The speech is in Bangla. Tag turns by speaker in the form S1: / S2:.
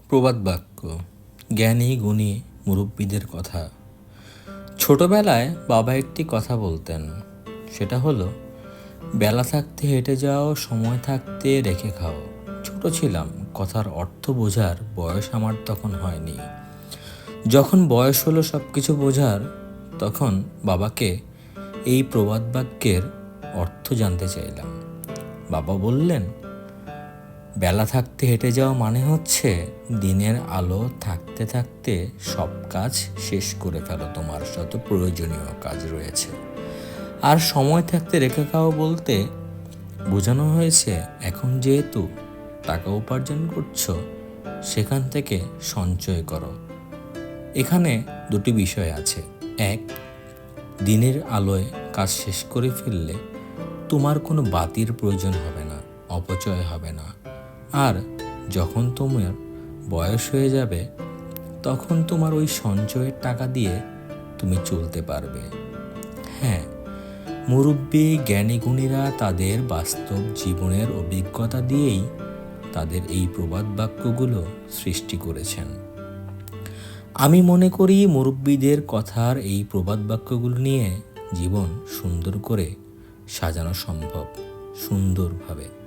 S1: প্রবাদ বাক্য, জ্ঞানী গুণী মুরব্বীদের কথা। ছোটবেলায় বাবা একটি কথা বলতেন, সেটা হলো, বেলা থাকতে হেঁটে যাও, সময় থাকতে রেখে খাও। ছোট ছিলাম, কথার অর্থ বোঝার বয়স আমার তখন হয়নি। যখন বয়স হলো সব কিছু বোঝার, তখন বাবাকে এই প্রবাদ বাক্যের অর্থ জানতে চাইলাম। বাবা বললেন, বেলা থাকতে হেঁটে যাওয়া মানে হচ্ছে দিনের আলো থাকতে থাকতে সব কাজ শেষ করে ফেলো, তোমার যত প্রয়োজনীয় কাজ রয়েছে। আর সময় থাকতে রেখে খাও বলতে বোঝানো হয়েছে, এখন যেহেতু টাকা উপার্জন করছো, সেখান থেকে সঞ্চয় করো। এখানে দুটি বিষয় আছে। এক, দিনের আলোয় কাজ শেষ করে ফেললে তোমার কোনো বাতির প্রয়োজন হবে না, অপচয় হবে না। আর যখন তোমার বয়স হয়ে যাবে, তখন তোমার ওই সঞ্চয়ের টাকা দিয়ে তুমি চলতে পারবে। হ্যাঁ, মুরব্বী জ্ঞানী গুণীরা তাদের বাস্তব জীবনের অভিজ্ঞতা দিয়েই তাদের এই প্রবাদ বাক্যগুলো সৃষ্টি করেছেন। আমি মনে করি মুরব্বীদের কথার এই প্রবাদ বাক্যগুলো নিয়ে জীবন সুন্দর করে সাজানো সম্ভব, সুন্দরভাবে।